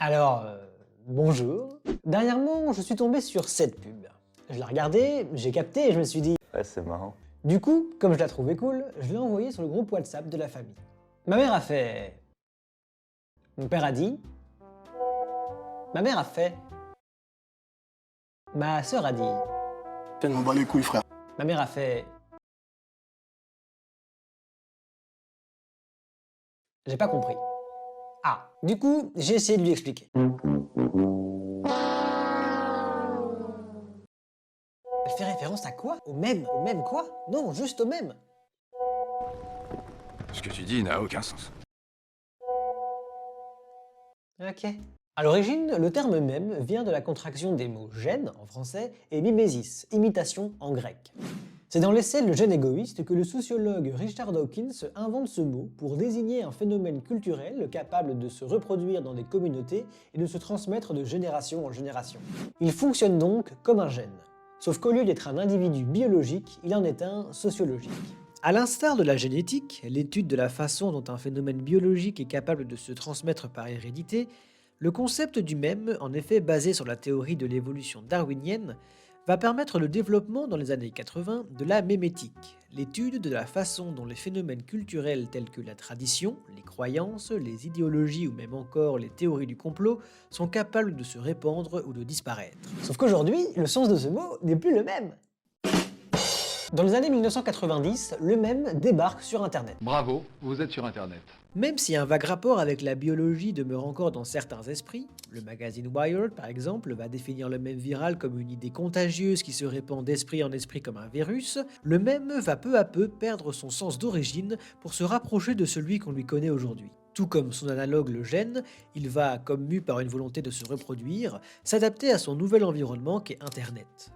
Alors, bonjour. Dernièrement, je suis tombé sur cette pub. Je l'ai regardée, j'ai capté et je me suis dit... Ouais, c'est marrant. Du coup, comme je la trouvais cool, je l'ai envoyée sur le groupe WhatsApp de la famille. Ma mère a fait... Mon père a dit... Ma mère a fait... Ma sœur a dit... Je m'en bats les couilles, frère. Ma mère a fait... J'ai pas compris. Ah, du coup, j'ai essayé de lui expliquer. Elle fait référence à quoi? Au même? Au même quoi? Non, juste au même. Ce que tu dis n'a aucun sens. Ok. À l'origine, le terme mème vient de la contraction des mots gène en français et mimésis, imitation en grec. C'est dans l'essai Le gène égoïste que le sociologue Richard Dawkins invente ce mot pour désigner un phénomène culturel capable de se reproduire dans des communautés et de se transmettre de génération en génération. Il fonctionne donc comme un gène, sauf qu'au lieu d'être un individu biologique, il en est un sociologique. À l'instar de la génétique, l'étude de la façon dont un phénomène biologique est capable de se transmettre par hérédité, le concept du mème, en effet basé sur la théorie de l'évolution darwinienne, va permettre le développement dans les années 80 de la mémétique, l'étude de la façon dont les phénomènes culturels tels que la tradition, les croyances, les idéologies ou même encore les théories du complot sont capables de se répandre ou de disparaître. Sauf qu'aujourd'hui, le sens de ce mot n'est plus le même. Dans les années 1990, le mème débarque sur Internet. Bravo, vous êtes sur Internet. Même si un vague rapport avec la biologie demeure encore dans certains esprits, le magazine Wired par exemple va définir le mème viral comme une idée contagieuse qui se répand d'esprit en esprit comme un virus, le mème va peu à peu perdre son sens d'origine pour se rapprocher de celui qu'on lui connaît aujourd'hui. Tout comme son analogue le gène, il va, comme mu par une volonté de se reproduire, s'adapter à son nouvel environnement qu'est Internet.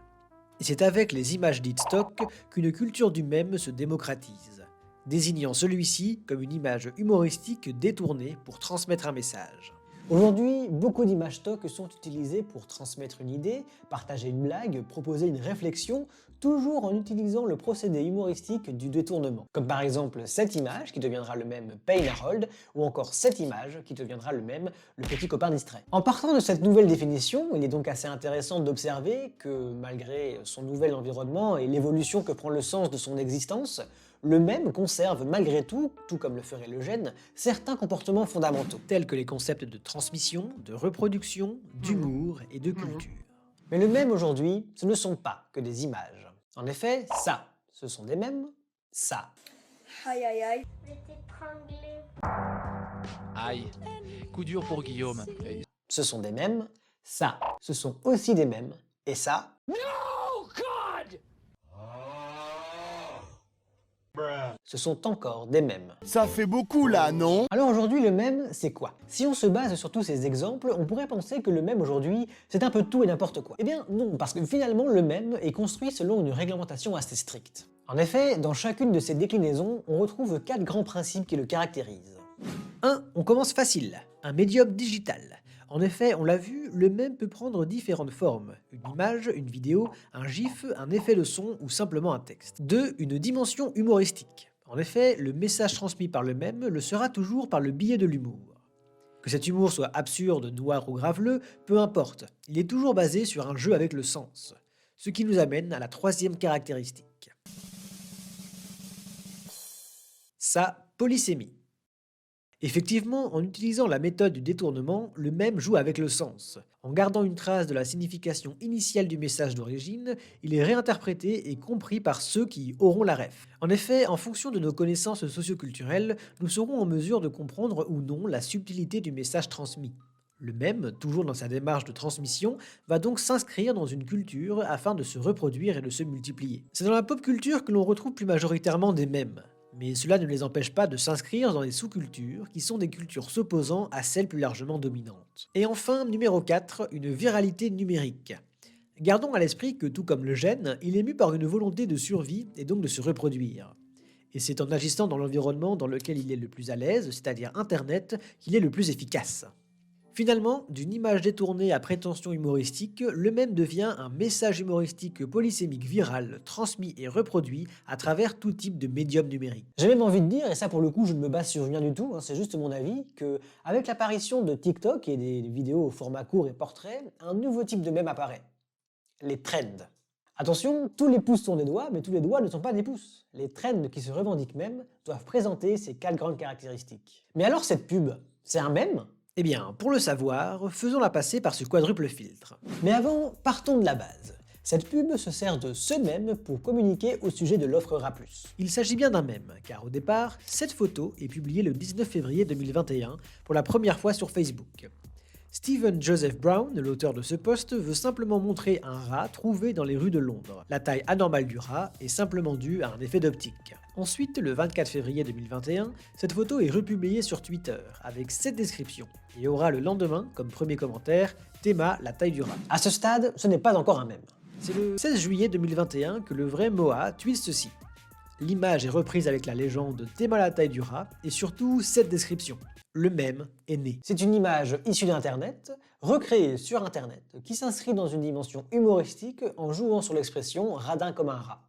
Et c'est avec les images dites stock qu'une culture du mème se démocratise, désignant celui-ci comme une image humoristique détournée pour transmettre un message. Aujourd'hui, beaucoup d'images stock sont utilisées pour transmettre une idée, partager une blague, proposer une réflexion, toujours en utilisant le procédé humoristique du détournement. Comme par exemple cette image qui deviendra le mème Pain Harold, ou encore cette image qui deviendra le mème Le petit copain distrait. En partant de cette nouvelle définition, il est donc assez intéressant d'observer que malgré son nouvel environnement et l'évolution que prend le sens de son existence, le mème conserve malgré tout, tout comme le ferait le gène, certains comportements fondamentaux, tels que les concepts de transmission, de reproduction, d'humour et de culture. Mais le mème aujourd'hui, ce ne sont pas que des images. En effet, ça, ce sont des mèmes, ça. Aïe aïe aïe. Aïe, coup dur pour Guillaume. Ce sont des mèmes, ça, ce sont aussi des mèmes, et ça... Ce sont encore des mèmes. Ça fait beaucoup là, non? Alors aujourd'hui, le mème, c'est quoi? Si on se base sur tous ces exemples, on pourrait penser que le mème aujourd'hui, c'est un peu tout et n'importe quoi. Eh bien non, parce que finalement, le mème est construit selon une réglementation assez stricte. En effet, dans chacune de ces déclinaisons, on retrouve 4 grands principes qui le caractérisent. 1. On commence facile, un médium digital. En effet, on l'a vu, le mème peut prendre différentes formes. Une image, une vidéo, un gif, un effet de son ou simplement un texte. 2. Une dimension humoristique. En effet, le message transmis par le mème le sera toujours par le biais de l'humour. Que cet humour soit absurde, noir ou graveleux, peu importe, il est toujours basé sur un jeu avec le sens. Ce qui nous amène à la 3e caractéristique. Sa polysémie. Effectivement, en utilisant la méthode du détournement, le mème joue avec le sens. En gardant une trace de la signification initiale du message d'origine, il est réinterprété et compris par ceux qui auront la ref. En effet, en fonction de nos connaissances socioculturelles, nous serons en mesure de comprendre ou non la subtilité du message transmis. Le mème, toujours dans sa démarche de transmission, va donc s'inscrire dans une culture afin de se reproduire et de se multiplier. C'est dans la pop culture que l'on retrouve plus majoritairement des mèmes. Mais cela ne les empêche pas de s'inscrire dans des sous-cultures qui sont des cultures s'opposant à celles plus largement dominantes. Et enfin, numéro 4, une viralité numérique. Gardons à l'esprit que tout comme le gène, il est mu par une volonté de survie et donc de se reproduire. Et c'est en agissant dans l'environnement dans lequel il est le plus à l'aise, c'est-à-dire Internet, qu'il est le plus efficace. Finalement, d'une image détournée à prétention humoristique, le mème devient un message humoristique polysémique viral, transmis et reproduit à travers tout type de médium numérique. J'ai même envie de dire, et ça pour le coup je ne me base sur rien du tout, c'est juste mon avis, que avec l'apparition de TikTok et des vidéos au format court et portrait, un nouveau type de mème apparaît. Les trends. Attention, tous les pouces sont des doigts, mais tous les doigts ne sont pas des pouces. Les trends qui se revendiquent mèmes doivent présenter ces 4 grandes caractéristiques. Mais alors cette pub, c'est un mème ? Eh bien, pour le savoir, faisons-la passer par ce quadruple filtre. Mais avant, partons de la base. Cette pub se sert de ce mème pour communiquer au sujet de l'offre RA+. Il s'agit bien d'un mème, car au départ, cette photo est publiée le 19 février 2021 pour la première fois sur Facebook. Stephen Joseph Brown, l'auteur de ce post, veut simplement montrer un rat trouvé dans les rues de Londres. La taille anormale du rat est simplement due à un effet d'optique. Ensuite, le 24 février 2021, cette photo est republiée sur Twitter avec cette description et aura le lendemain, comme premier commentaire, Théma, la taille du rat. À ce stade, ce n'est pas encore un mème. C'est le 16 juillet 2021 que le vrai Moa tweet ceci. L'image est reprise avec la légende Théma, la taille du rat et surtout cette description. Le mème est né. C'est une image issue d'Internet, recréée sur Internet, qui s'inscrit dans une dimension humoristique en jouant sur l'expression « radin comme un rat »,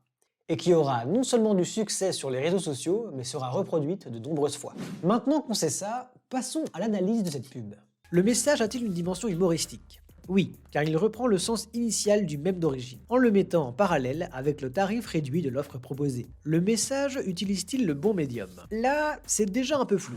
et qui aura non seulement du succès sur les réseaux sociaux, mais sera reproduite de nombreuses fois. Maintenant qu'on sait ça, passons à l'analyse de cette pub. Le message a-t-il une dimension humoristique ? Oui, car il reprend le sens initial du mème d'origine, en le mettant en parallèle avec le tarif réduit de l'offre proposée. Le message utilise-t-il le bon médium ? Là, c'est déjà un peu flou.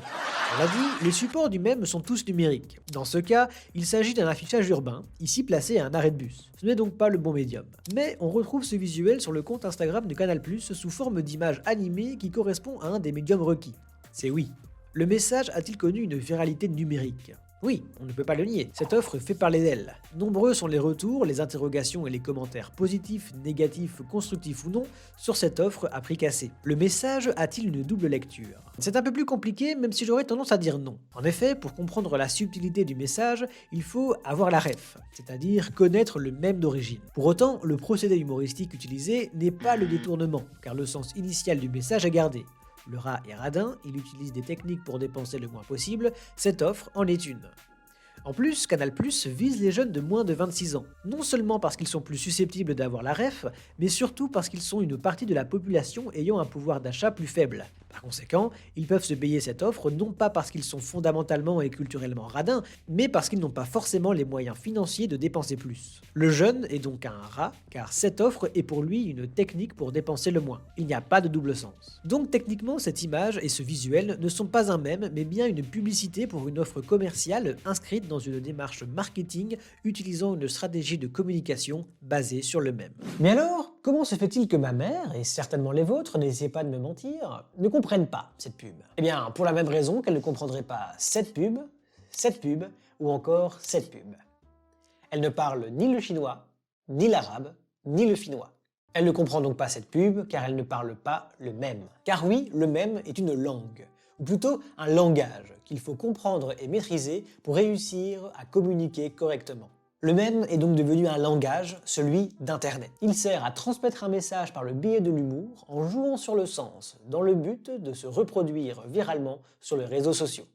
On l'a dit, les supports du mème sont tous numériques. Dans ce cas, il s'agit d'un affichage urbain, ici placé à un arrêt de bus. Ce n'est donc pas le bon médium. Mais on retrouve ce visuel sur le compte Instagram de Canal+, sous forme d'image animée qui correspond à un des médiums requis. C'est oui. Le message a-t-il connu une viralité numérique ? Oui, on ne peut pas le nier, cette offre fait parler d'elle. Nombreux sont les retours, les interrogations et les commentaires positifs, négatifs, constructifs ou non, sur cette offre à prix cassé. Le message a-t-il une double lecture ? C'est un peu plus compliqué, même si j'aurais tendance à dire non. En effet, pour comprendre la subtilité du message, il faut avoir la ref, c'est-à-dire connaître le mème d'origine. Pour autant, le procédé humoristique utilisé n'est pas le détournement, car le sens initial du message est gardé. Le rat est radin, il utilise des techniques pour dépenser le moins possible, cette offre en est une. En plus, Canal+ vise les jeunes de moins de 26 ans, non seulement parce qu'ils sont plus susceptibles d'avoir la ref, mais surtout parce qu'ils sont une partie de la population ayant un pouvoir d'achat plus faible. Par conséquent, ils peuvent se payer cette offre non pas parce qu'ils sont fondamentalement et culturellement radins, mais parce qu'ils n'ont pas forcément les moyens financiers de dépenser plus. Le jeune est donc un rat, car cette offre est pour lui une technique pour dépenser le moins. Il n'y a pas de double sens. Donc techniquement, cette image et ce visuel ne sont pas un mème, mais bien une publicité pour une offre commerciale inscrite dans une démarche marketing utilisant une stratégie de communication basée sur le mème. Mais alors, comment se fait-il que ma mère, et certainement les vôtres, n'essayez pas de me mentir, ne comprennent pas cette pub? Eh bien, pour la même raison qu'elle ne comprendrait pas cette pub, ou encore cette pub. Elle ne parle ni le chinois, ni l'arabe, ni le finnois. Elle ne comprend donc pas cette pub car elle ne parle pas le mème. Car oui, le mème est une langue, ou plutôt un langage qu'il faut comprendre et maîtriser pour réussir à communiquer correctement. Le mème est donc devenu un langage, celui d'Internet. Il sert à transmettre un message par le biais de l'humour en jouant sur le sens, dans le but de se reproduire viralement sur les réseaux sociaux.